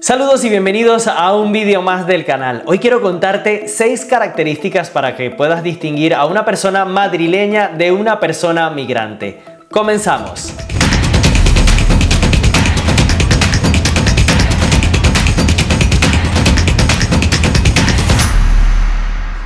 Saludos y bienvenidos a un vídeo más del canal. Hoy quiero contarte 6 características para que puedas distinguir a una persona madrileña de una persona migrante. Comenzamos.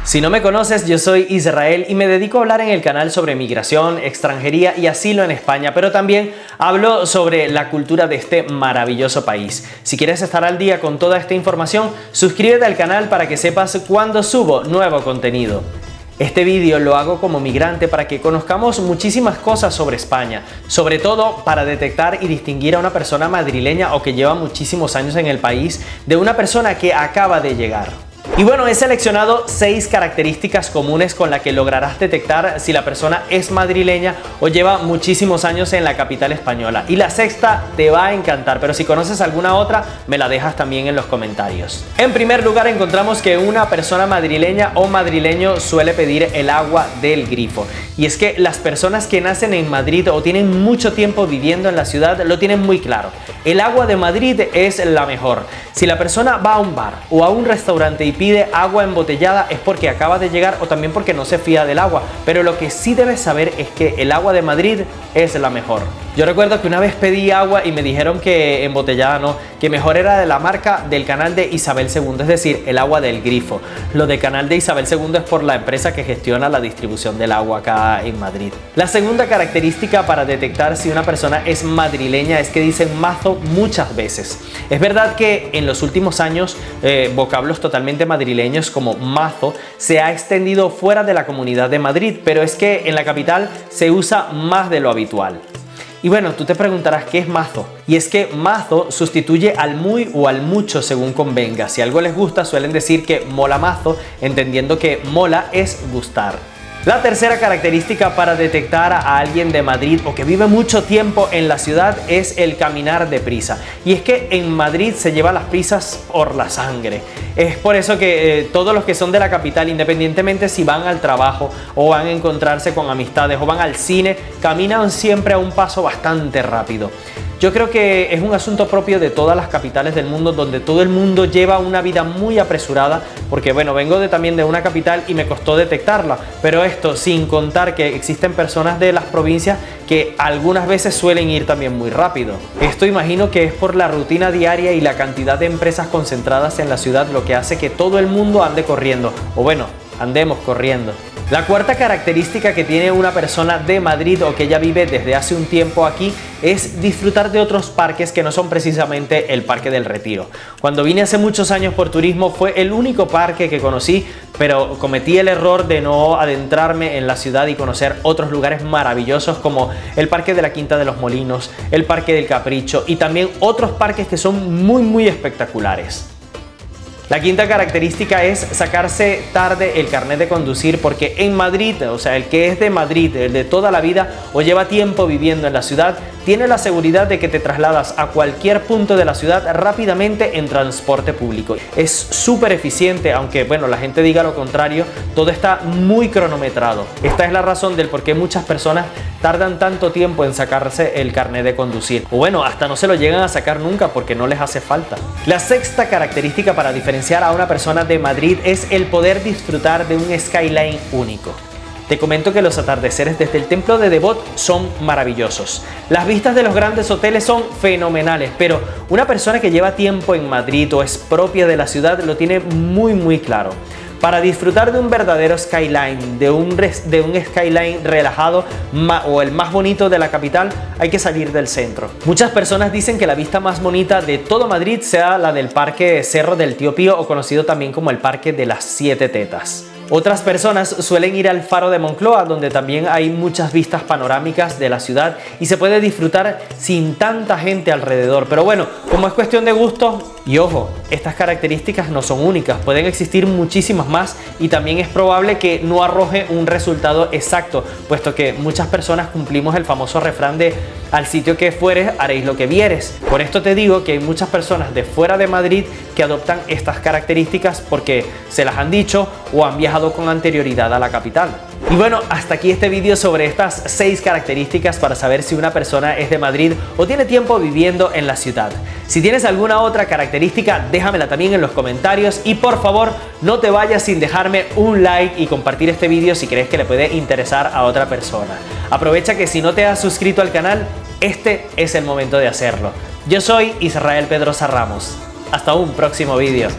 Si no me conoces, yo soy Israel y me dedico a hablar en el canal sobre migración, extranjería y asilo en España, pero también hablo sobre la cultura de este maravilloso país. Si quieres estar al día con toda esta información, suscríbete al canal para que sepas cuando subo nuevo contenido. Este vídeo lo hago como migrante para que conozcamos muchísimas cosas sobre España, sobre todo para detectar y distinguir a una persona madrileña o que lleva muchísimos años en el país de una persona que acaba de llegar. Y bueno, he seleccionado 6 características comunes con las que lograrás detectar si la persona es madrileña o lleva muchísimos años en la capital española. Y la sexta te va a encantar, pero si conoces alguna otra, me la dejas también en los comentarios. En primer lugar, encontramos que una persona madrileña o madrileño suele pedir el agua del grifo. Y es que las personas que nacen en Madrid o tienen mucho tiempo viviendo en la ciudad lo tienen muy claro. El agua de Madrid es la mejor. Si la persona va a un bar o a un restaurante y pide agua embotellada es porque acaba de llegar o también porque no se fía del agua, pero lo que sí debes saber es que el agua de Madrid es la mejor. Yo recuerdo que una vez pedí agua y me dijeron que embotellada no, que mejor era de la marca del canal de Isabel II, es decir, el agua del grifo. Lo de canal de Isabel II es por la empresa que gestiona la distribución del agua acá en Madrid. La segunda característica para detectar si una persona es madrileña es que dicen mazo muchas veces. Es verdad que en los últimos años vocablos totalmente madrileños como mazo se ha extendido fuera de la Comunidad de Madrid, pero es que en la capital se usa más de lo habitual. Y bueno, tú te preguntarás ¿qué es mazo? Y es que mazo sustituye al muy o al mucho según convenga. Si algo les gusta suelen decir que mola mazo, entendiendo que mola es gustar. La tercera característica para detectar a alguien de Madrid o que vive mucho tiempo en la ciudad es el caminar deprisa. Y es que en Madrid se lleva las prisas por la sangre. Es por eso que todos los que son de la capital, independientemente si van al trabajo o van a encontrarse con amistades o van al cine, caminan siempre a un paso bastante rápido. Yo creo que es un asunto propio de todas las capitales del mundo donde todo el mundo lleva una vida muy apresurada porque bueno, vengo también de una capital y me costó detectarla, pero esto sin contar que existen personas de las provincias que algunas veces suelen ir también muy rápido. Esto imagino que es por la rutina diaria y la cantidad de empresas concentradas en la ciudad lo que hace que todo el mundo ande corriendo, o bueno, andemos corriendo. La cuarta característica que tiene una persona de Madrid o que ya vive desde hace un tiempo aquí es disfrutar de otros parques que no son precisamente el Parque del Retiro. Cuando vine hace muchos años por turismo fue el único parque que conocí, pero cometí el error de no adentrarme en la ciudad y conocer otros lugares maravillosos como el Parque de la Quinta de los Molinos, el Parque del Capricho y también otros parques que son muy espectaculares. La quinta característica es sacarse tarde el carnet de conducir porque en Madrid, o sea, el que es de Madrid, el de toda la vida o lleva tiempo viviendo en la ciudad, tiene la seguridad de que te trasladas a cualquier punto de la ciudad rápidamente en transporte público. Es súper eficiente, aunque bueno, la gente diga lo contrario, todo está muy cronometrado. Esta es la razón del por qué muchas personas tardan tanto tiempo en sacarse el carnet de conducir. O bueno, hasta no se lo llegan a sacar nunca porque no les hace falta. La sexta característica para diferenciar a una persona de Madrid es el poder disfrutar de un skyline único. Te comento que los atardeceres desde el templo de Devot son maravillosos. Las vistas de los grandes hoteles son fenomenales, pero una persona que lleva tiempo en Madrid o es propia de la ciudad lo tiene muy claro. Para disfrutar de un verdadero skyline, de un skyline relajado o el más bonito de la capital, hay que salir del centro. Muchas personas dicen que la vista más bonita de todo Madrid sea la del Parque Cerro del Tío Pío o conocido también como el Parque de las Siete Tetas. Otras personas suelen ir al Faro de Moncloa, donde también hay muchas vistas panorámicas de la ciudad y se puede disfrutar sin tanta gente alrededor. Pero bueno, como es cuestión de gusto, y ojo, estas características no son únicas, pueden existir muchísimas más y también es probable que no arroje un resultado exacto, puesto que muchas personas cumplimos el famoso refrán de al sitio que fueres haréis lo que vieres. Por esto te digo que hay muchas personas de fuera de Madrid que adoptan estas características porque se las han dicho o han viajado con anterioridad a la capital. Y bueno, hasta aquí este vídeo sobre estas 6 características para saber si una persona es de Madrid o tiene tiempo viviendo en la ciudad. Si tienes alguna otra característica, déjamela también en los comentarios y por favor no te vayas sin dejarme un like y compartir este vídeo si crees que le puede interesar a otra persona. Aprovecha que si no te has suscrito al canal, este es el momento de hacerlo. Yo soy Israel Pedrosa Ramos. Hasta un próximo vídeo.